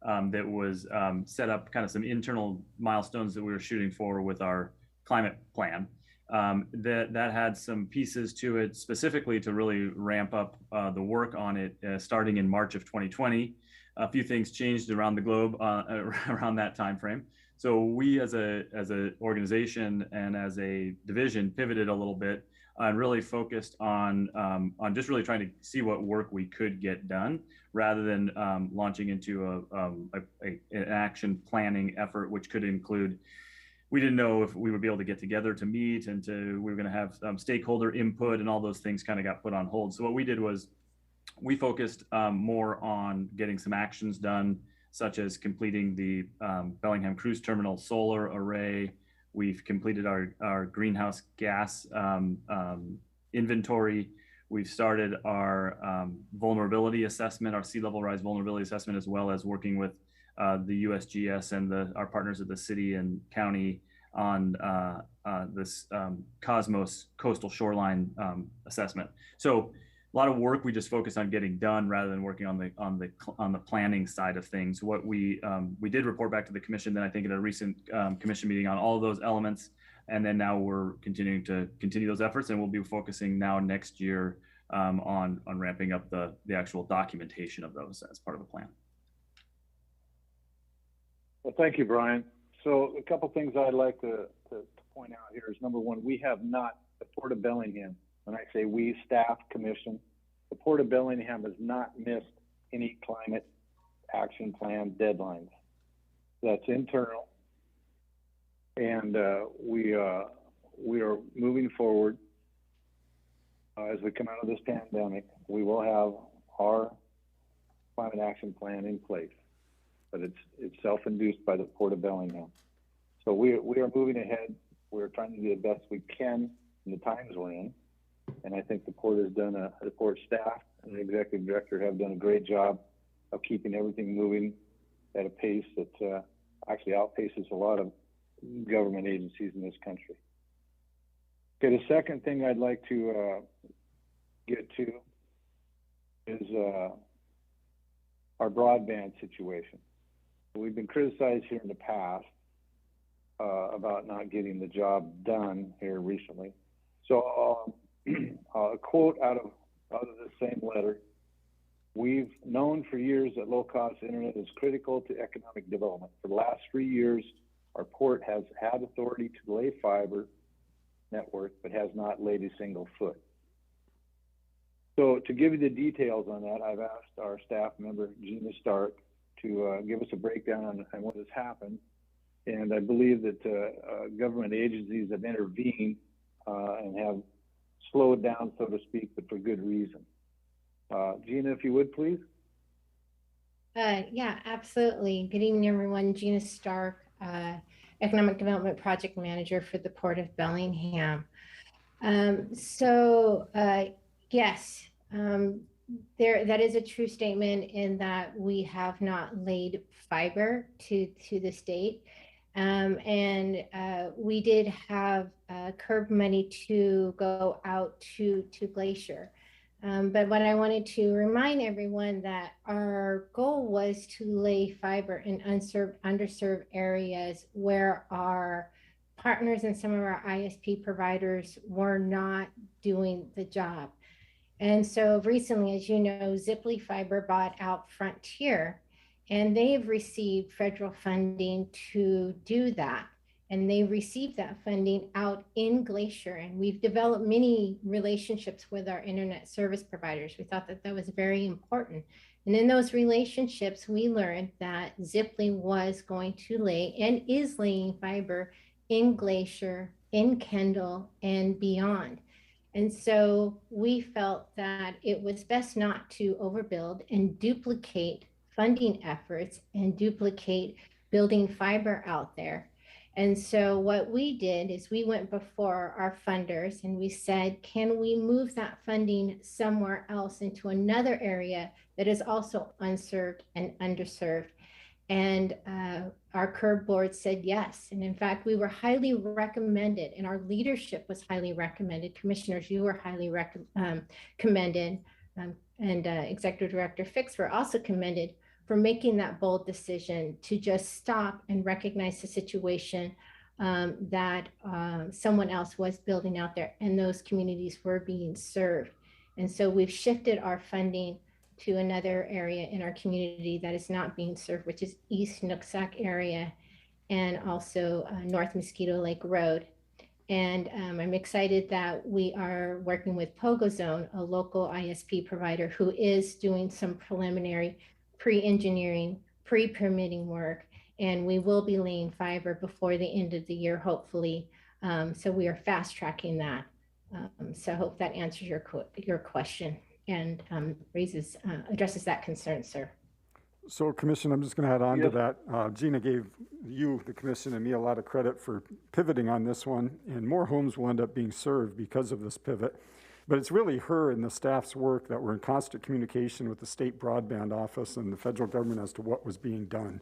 that was set up kind of some internal milestones that we were shooting for with our climate plan. That had some pieces to it specifically to really ramp up the work on it starting in March of 2020. A few things changed around the globe around that time frame. So we as a organization and as a division pivoted a little bit and really focused on just really trying to see what work we could get done rather than launching into an action planning effort, which could include, we didn't know if we would be able to get together to meet and we were going to have stakeholder input, and all those things kind of got put on hold. So what we did was we focused more on getting some actions done, such as completing the Bellingham Cruise Terminal solar array. We've completed our greenhouse gas inventory. We've started our vulnerability assessment, our sea level rise vulnerability assessment, as well as working with the USGS and our partners at the city and county on this Cosmos coastal shoreline assessment. So a lot of work we just focused on getting done rather than working on the planning side of things. What we did report back to the commission, then I think at a recent commission meeting, on all of those elements, and then now we're continuing to continue those efforts, and we'll be focusing now next year on ramping up the actual documentation of those as part of the plan. Well, thank you, Brian. So a couple things I'd like to point out here is, number one, we have not, the Port of Bellingham, when I say we, staff, commission, the Port of Bellingham has not missed any climate action plan deadlines. That's internal. And we are moving forward. As we come out of this pandemic, we will have our climate action plan in place, but it's self-induced by the Port of Bellingham. So we are moving ahead. We're trying to do the best we can in the times we're in. And I think the port has done the port staff and the executive director have done a great job of keeping everything moving at a pace that actually outpaces a lot of government agencies in this country. Okay, the second thing I'd like to get to is our broadband situation. We've been criticized here in the past about not getting the job done here recently. So a quote out of the same letter. We've known for years that low-cost internet is critical to economic development. For the last 3 years, our port has had authority to lay fiber network, but has not laid a single foot. So to give you the details on that, I've asked our staff member, Gina Stark, to give us a breakdown on what has happened. And I believe that government agencies have intervened and have slowed down, so to speak, but for good reason. Gina, if you would, please. Yeah, absolutely. Good evening, everyone. Gina Stark, Economic Development Project Manager for the Port of Bellingham. Yes, that is a true statement in that we have not laid fiber to the state. We did have curb money to go out to Glacier. But what I wanted to remind everyone that our goal was to lay fiber in underserved areas where our partners and some of our ISP providers were not doing the job. And so recently, as you know, Ziply Fiber bought out Frontier, and they've received federal funding to do that. And they received that funding out in Glacier. And we've developed many relationships with our internet service providers. We thought that that was very important. And in those relationships, we learned that Ziply was going to lay and is laying fiber in Glacier, in Kendall, and beyond. And so we felt that it was best not to overbuild and duplicate funding efforts and duplicate building fiber out there. And so what we did is we went before our funders and we said, can we move that funding somewhere else into another area that is also unserved and underserved? And our curb board said yes. And in fact, we were highly recommended, and our leadership was highly recommended. Commissioners, you were highly commended, and Executive Director Fix were also commended for making that bold decision to just stop and recognize the situation that someone else was building out there, and those communities were being served. And so we've shifted our funding to another area in our community that is not being served, which is East Nooksack area and also North Mosquito Lake Road. And I'm excited that we are working with Pogo Zone, a local ISP provider who is doing some preliminary pre-engineering, pre-permitting work, and we will be laying fiber before the end of the year, hopefully. So we are fast tracking that. So I hope that answers your question and addresses that concern, sir. So, Commissioner, I'm just going to add on to that. Gina gave you, the Commission, and me a lot of credit for pivoting on this one, and more homes will end up being served because of this pivot. But it's really her and the staff's work that were in constant communication with the state broadband office and the federal government as to what was being done.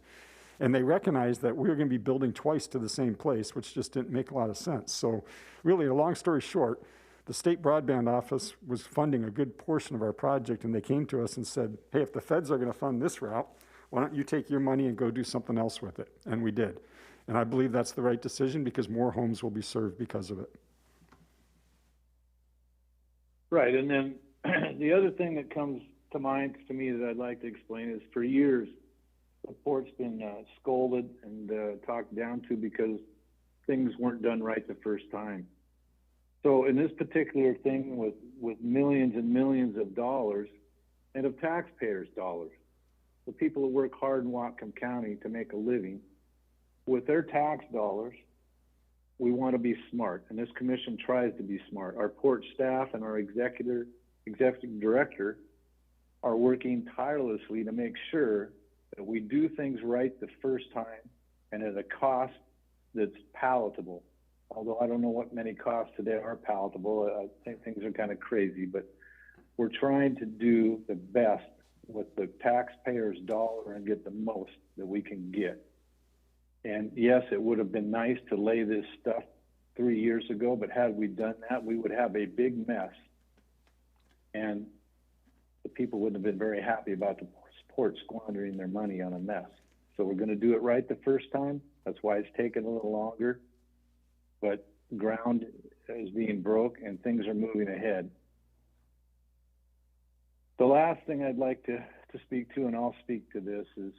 And they recognized that we were going to be building twice to the same place, which just didn't make a lot of sense. So really, a long story short, the state broadband office was funding a good portion of our project, and they came to us and said, hey, if the feds are going to fund this route, why don't you take your money and go do something else with it? And we did. And I believe that's the right decision because more homes will be served because of it. Right, and then the other thing that comes to mind to me that I'd like to explain is for years, the port's been scolded and talked down to because things weren't done right the first time. So in this particular thing with millions and millions of dollars and of taxpayers' dollars, the people who work hard in Whatcom County to make a living, with their tax dollars, we want to be smart, and this commission tries to be smart. Our port staff and our executive director are working tirelessly to make sure that we do things right the first time and at a cost that's palatable. Although I don't know what many costs today are palatable. I think things are kind of crazy, but we're trying to do the best with the taxpayer's dollar and get the most that we can get. And yes, it would have been nice to lay this stuff 3 years ago, but had we done that, we would have a big mess. And the people wouldn't have been very happy about the port squandering their money on a mess. So we're going to do it right the first time. That's why it's taken a little longer. But ground is being broke and things are moving ahead. The last thing I'd like to speak to, and I'll speak to this, is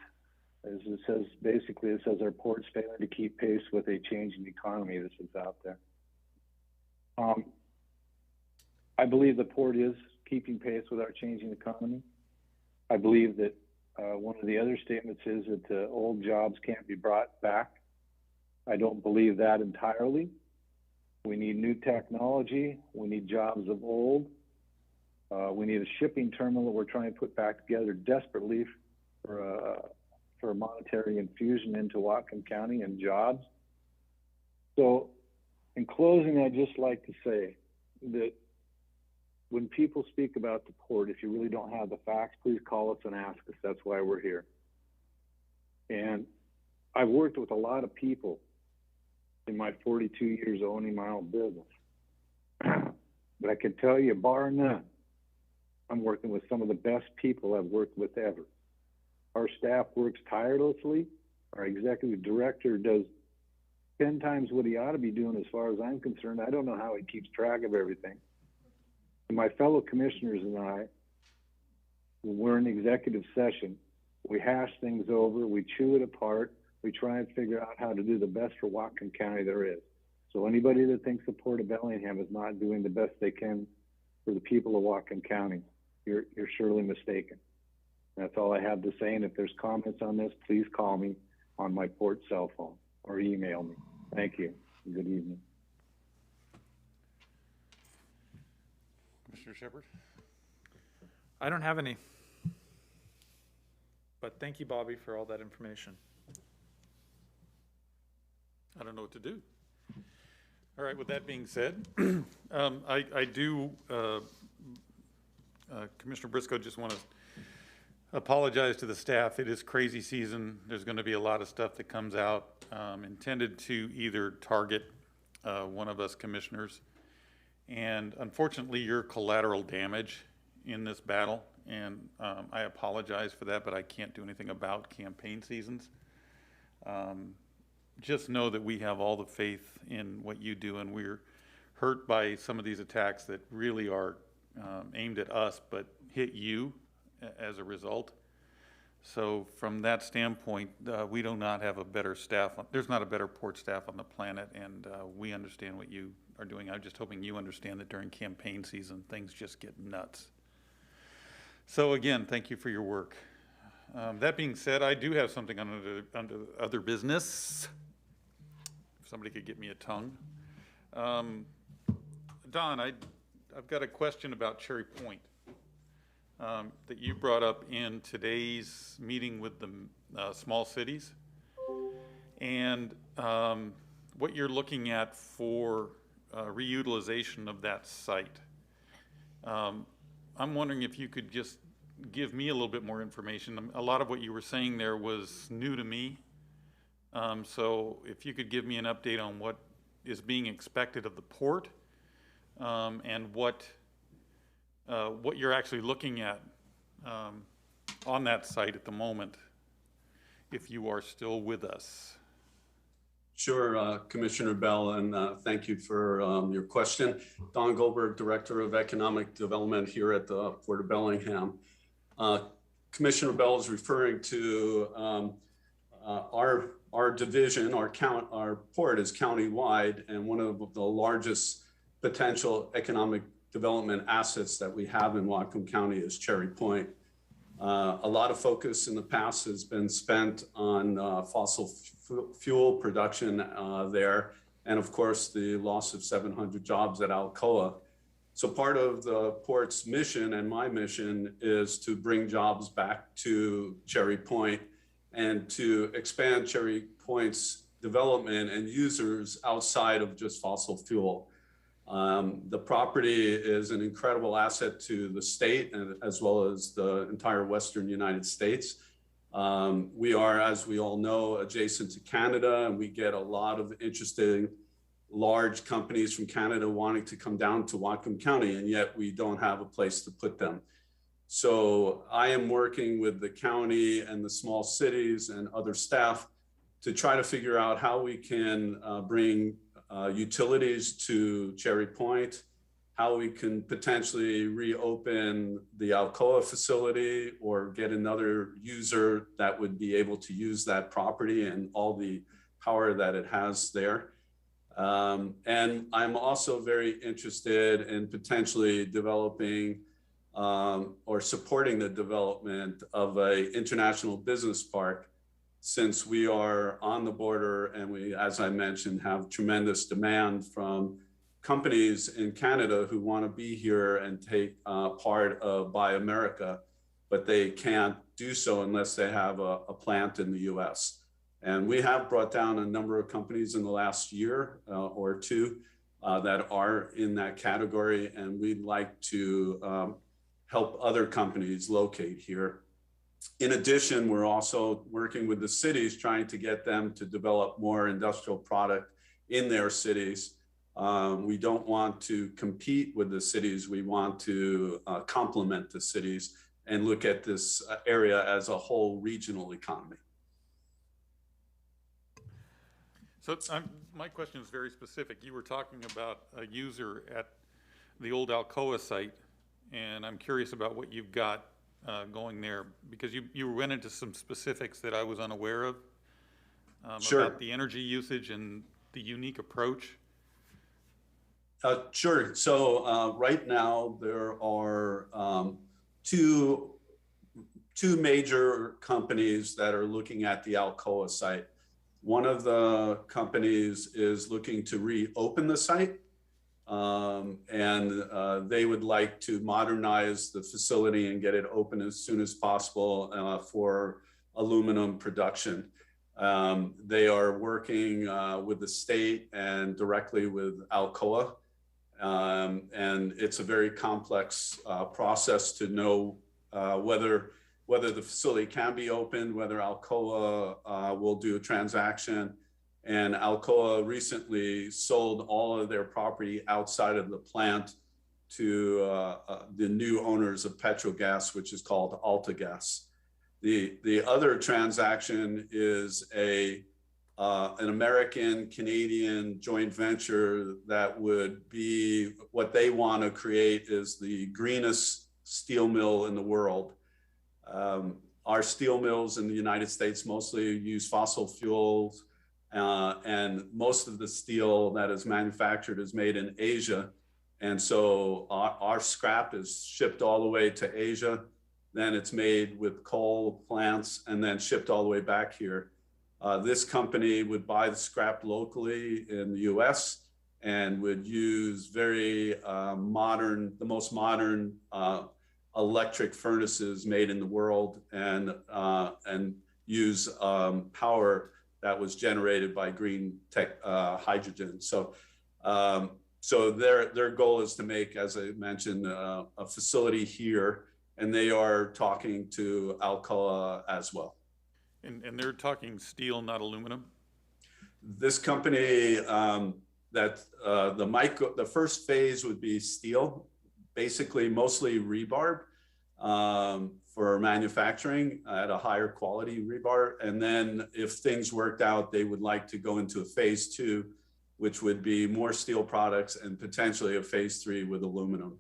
it says, basically it says our port's failing to keep pace with a changing economy. This is out there. I believe the port is keeping pace with our changing economy. I believe that one of the other statements is that old jobs can't be brought back. I don't believe that entirely. We need new technology. We need jobs of old. We need a shipping terminal that we're trying to put back together desperately for a monetary infusion into Whatcom County and jobs. So in closing, I'd just like to say that when people speak about the port, if you really don't have the facts, please call us and ask us. That's why we're here. And I've worked with a lot of people in my 42 years owning my own business. But I can tell you, bar none, I'm working with some of the best people I've worked with ever. Our staff works tirelessly. Our executive director does 10 times what he ought to be doing as far as I'm concerned. I don't know how he keeps track of everything. And my fellow commissioners and I, when we're in executive session, we hash things over, we chew it apart, we try and figure out how to do the best for Whatcom County there is. So anybody that thinks the Port of Bellingham is not doing the best they can for the people of Whatcom County, you're surely mistaken. That's all I have to say. And if there's comments on this, please call me on my port cell phone or email me. Thank you. Good evening. Commissioner Shepard? I don't have any. But thank you, Bobby, for all that information. I don't know what to do. All right, with that being said, I do, Commissioner Briscoe, just want to apologize to the staff. It is crazy season. There's going to be a lot of stuff that comes out intended to either target one of us commissioners. And unfortunately, you're collateral damage in this battle. And I apologize for that, but I can't do anything about campaign seasons. Just know that we have all the faith in what you do, and we're hurt by some of these attacks that really are aimed at us, but hit you as a result. So from that standpoint, we do not have a better staff. There's not a better port staff on the planet, and we understand what you are doing. I'm just hoping you understand that during campaign season, things just get nuts. So again, thank you for your work. That being said, I do have something under other business. If somebody could get me a tongue. Don, I've got a question about Cherry Point that you brought up in today's meeting with the small cities, and what you're looking at for reutilization of that site. I'm wondering if you could just give me a little bit more information. A lot of what you were saying there was new to me. So if you could give me an update on what is being expected of the port and what you're actually looking at on that site at the moment, if you are still with us. Sure, Commissioner Bell, and thank you for your question. Don Goldberg, Director of Economic Development here at the Port of Bellingham. Commissioner Bell is referring to our division, our port is county-wide, and one of the largest potential economic development assets that we have in Whatcom County is Cherry Point. A lot of focus in the past has been spent on fossil fuel production there, and of course the loss of 700 jobs at Alcoa. So part of the port's mission and my mission is to bring jobs back to Cherry Point and to expand Cherry Point's development and users outside of just fossil fuel. The property is an incredible asset to the state and as well as the entire Western United States. We are, as we all know, adjacent to Canada, and we get a lot of interesting large companies from Canada wanting to come down to Whatcom County, and yet we don't have a place to put them. So I am working with the county and the small cities and other staff to try to figure out how we can bring utilities to Cherry Point, how we can potentially reopen the Alcoa facility or get another user that would be able to use that property and all the power that it has there. And I'm also very interested in potentially developing or supporting the development of an international business park, since we are on the border and we, as I mentioned, have tremendous demand from companies in Canada who want to be here and take part of Buy America, but they can't do so unless they have a plant in the US. And we have brought down a number of companies in the last year or two that are in that category, and we'd like to help other companies locate here. In addition, we're also working with the cities, trying to get them to develop more industrial product in their cities. We don't want to compete with the cities. We want to complement the cities and look at this area as a whole regional economy. So my question is very specific. You were talking about a user at the old Alcoa site, and I'm curious about what you've got going there, because you went into some specifics that I was unaware of Sure. About the energy usage and the unique approach. Sure. So right now there are two major companies that are looking at the Alcoa site. One of the companies is looking to reopen the site, and they would like to modernize the facility and get it open as soon as possible for aluminum production. They are working with the state and directly with Alcoa, and it's a very complex process to know whether the facility can be opened, whether Alcoa will do a transaction. And Alcoa recently sold all of their property outside of the plant to the new owners of Petrogas, which is called AltaGas. The other transaction is an American-Canadian joint venture that would be, what they want to create is the greenest steel mill in the world. Our steel mills in the United States mostly use fossil fuels, and most of the steel that is manufactured is made in Asia. And so our scrap is shipped all the way to Asia, then it's made with coal plants and then shipped all the way back here. This company would buy the scrap locally in the US and would use very the most modern electric furnaces made in the world, and use power that was generated by green hydrogen. So their goal is to make, as I mentioned, a facility here, and they are talking to Alcoa as well. And they're talking steel, not aluminum? This company, the first phase would be steel, basically mostly rebar for manufacturing at a higher quality rebar. And then if things worked out, they would like to go into a phase 2, which would be more steel products and potentially a phase 3 with aluminum.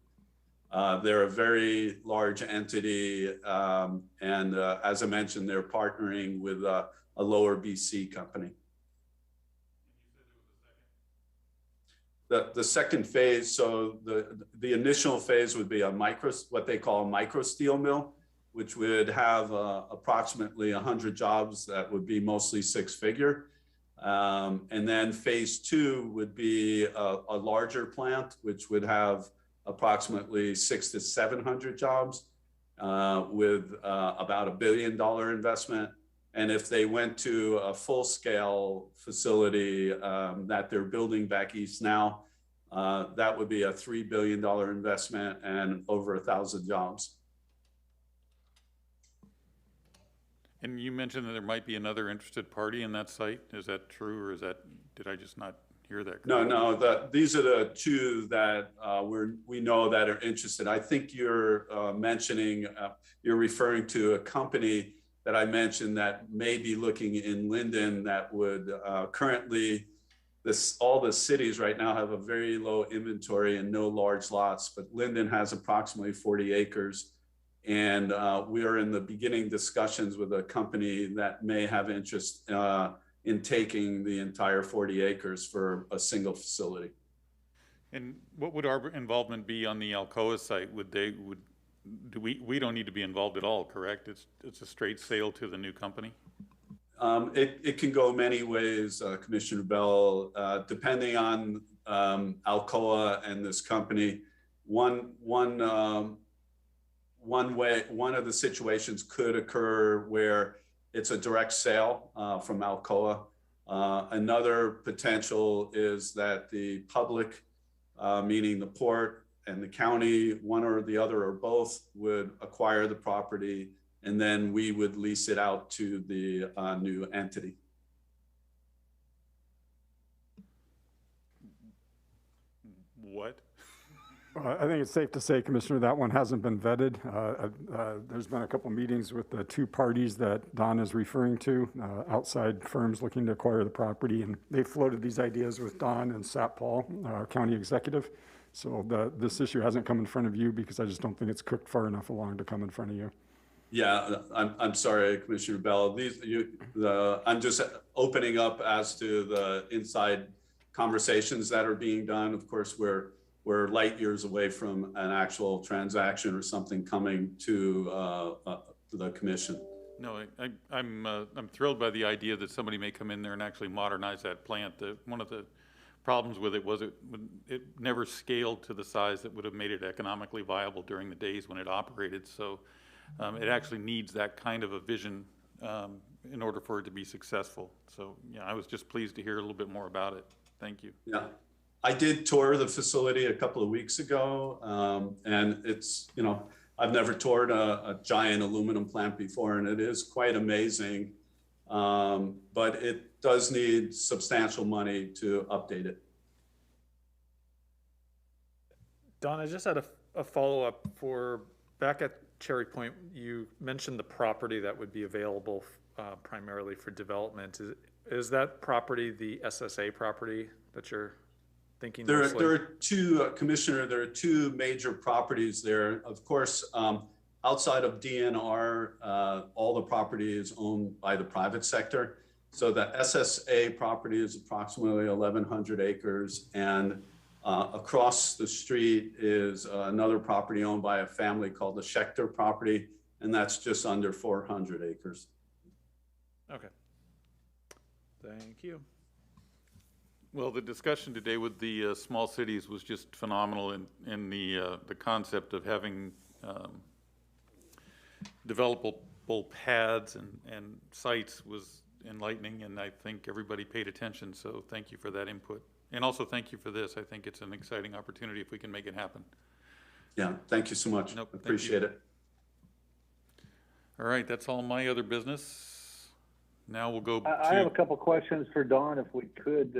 They're a very large entity. And as I mentioned, they're partnering with a lower BC company. The second phase, so the initial phase would be what they call a micro steel mill, which would have approximately 100 jobs that would be mostly 6-figure. And then phase 2 would be a larger plant, which would have approximately 600 to 700 jobs with about $1 billion investment. And if they went to a full-scale facility that they're building back east now, that would be a $3 billion investment and over 1,000 jobs. And you mentioned that there might be another interested party in that site. Is that true, or did I just not hear that correctly? No, these are the two that we know that are interested. I think you're you're referring to a company that I mentioned that may be looking in Linden that would currently all the cities right now have a very low inventory and no large lots, but Linden has approximately 40 acres. And we are in the beginning discussions with a company that may have interest in taking the entire 40 acres for a single facility. And what would our involvement be on the Alcoa site? We don't need to be involved at all, correct? It's a straight sale to the new company? It can go many ways, Commissioner Bell, depending on Alcoa and this company. One of the situations could occur where it's a direct sale from Alcoa. Another potential is that the public, meaning the port and the county, one or the other or both, would acquire the property, and then we would lease it out to the new entity. What? I think it's safe to say, Commissioner, that one hasn't been vetted. There's been a couple meetings with the two parties that Don is referring to, outside firms looking to acquire the property, and they floated these ideas with Don and Sat Paul, our county executive. So this issue hasn't come in front of you because I just don't think it's cooked far enough along to come in front of you. Yeah, I'm sorry, Commissioner Bell. I'm just opening up as to the inside conversations that are being done. Of course, we're light years away from an actual transaction or something coming to the commission. No, I'm thrilled by the idea that somebody may come in there and actually modernize that plant. One of the problems with it was it never scaled to the size that would have made it economically viable during the days when it operated. So it actually needs that kind of a vision in order for it to be successful. So yeah, I was just pleased to hear a little bit more about it. Thank you. Yeah. I did tour the facility a couple of weeks ago, and it's, I've never toured a giant aluminum plant before, and it is quite amazing, but it does need substantial money to update it. Don, I just had a follow-up for back at Cherry Point. You mentioned the property that would be available primarily for development. Is that property the SSA property that you're thinking? There are two, Commissioner, there are two major properties there. Of course, outside of DNR, all the property is owned by the private sector. So the SSA property is approximately 1,100 acres, and across the street is another property owned by a family called the Schechter property, and that's just under 400 acres. Okay. Thank you. Well, the discussion today with the small cities was just phenomenal in the concept of having developable pads and sites was enlightening, and I think everybody paid attention, so thank you for that input. And also thank you for this. I think it's an exciting opportunity if we can make it happen. Yeah, thank you so much. Nope, appreciate it. All right, that's all my other business. Now we'll go I have a couple questions for Don, if we could,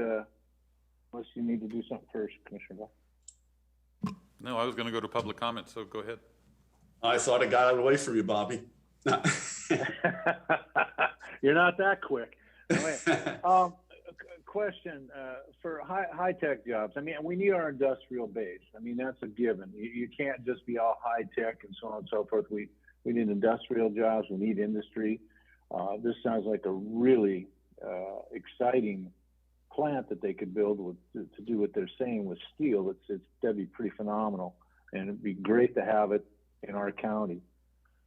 unless you need to do something first, Commissioner Bell. No, I was going to go to public comment, so go ahead. I thought I got out of the way from you, Bobby. You're not that quick. Question for high-tech jobs. I mean, we need our industrial base. I mean, that's a given. You can't just be all high-tech and so on and so forth. We need industrial jobs. We need industry. This sounds like a really exciting plant that they could build to do what they're saying with steel. That'd be pretty phenomenal, and it'd be great to have it in our county.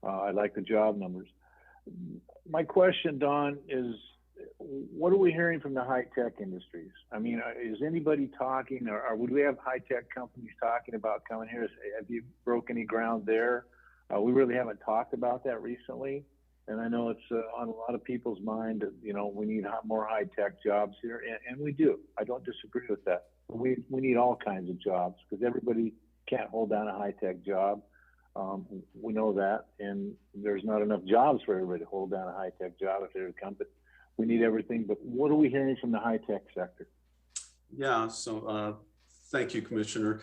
I like the job numbers. My question, Don, is what are we hearing from the high-tech industries? I mean, is anybody talking, or would we have high-tech companies talking about coming here? Have you broke any ground there? We really haven't talked about that recently. And I know it's on a lot of people's mind that, we need more high-tech jobs here, and we do. I don't disagree with that. We need all kinds of jobs because everybody can't hold down a high-tech job. We know that, and there's not enough jobs for everybody to hold down a high-tech job if they would come, but we need everything. But what are we hearing from the high-tech sector? Yeah, so thank you, Commissioner.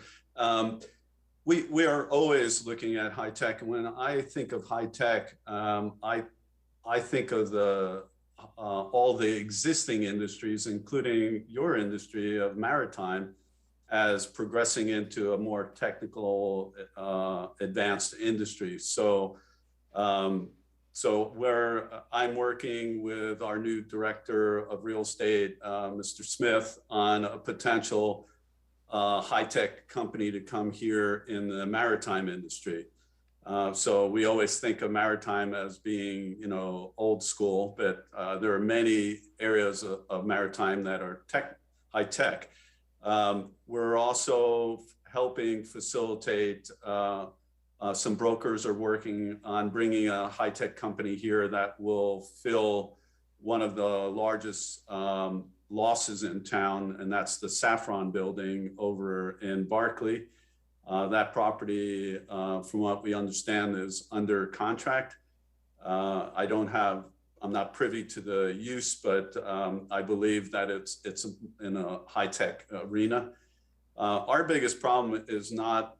We are always looking at high tech. And when I think of high tech, I think of the all the existing industries, including your industry of maritime, as progressing into a more technical, advanced industry. So, where I'm working with our new director of real estate, Mr. Smith, on a potential high-tech company to come here in the maritime industry. So we always think of maritime as being, you know, old school, but there are many areas of maritime that are high tech. We're also helping facilitate, some brokers are working on bringing a high tech company here that will fill one of the largest losses in town, and that's the Saffron building over in Barclay. That property, from what we understand, is under contract. I'm not privy to the use, but I believe that it's in a high-tech arena. Our biggest problem is not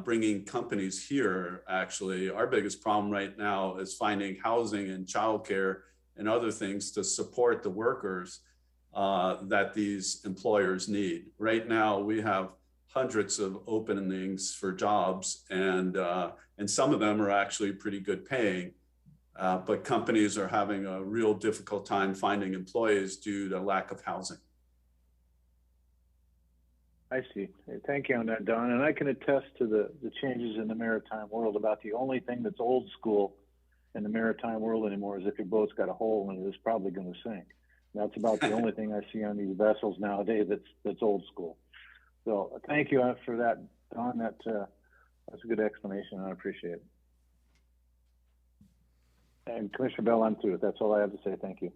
bringing companies here, actually. Our biggest problem right now is finding housing and childcare and other things to support the workers that these employers need. Right now, we have hundreds of openings for jobs, and some of them are actually pretty good paying, but companies are having a real difficult time finding employees due to lack of housing. I see. Thank you on that, Don. And I can attest to the changes in the maritime world. About the only thing that's old school in the maritime world anymore is if your boat's got a hole in it, it's probably going to sink. That's about the only thing I see on these vessels nowadays that's old school. So thank you for that, Don. That's a good explanation, and I appreciate it. And Commissioner Bell, I'm through. That's all I have to say. Thank you.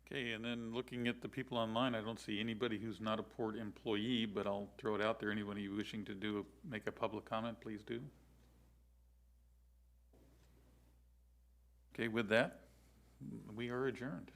Okay, and then looking at the people online, I don't see anybody who's not a port employee, but I'll throw it out there. Anybody wishing to make a public comment, please do. Okay, with that, we are adjourned.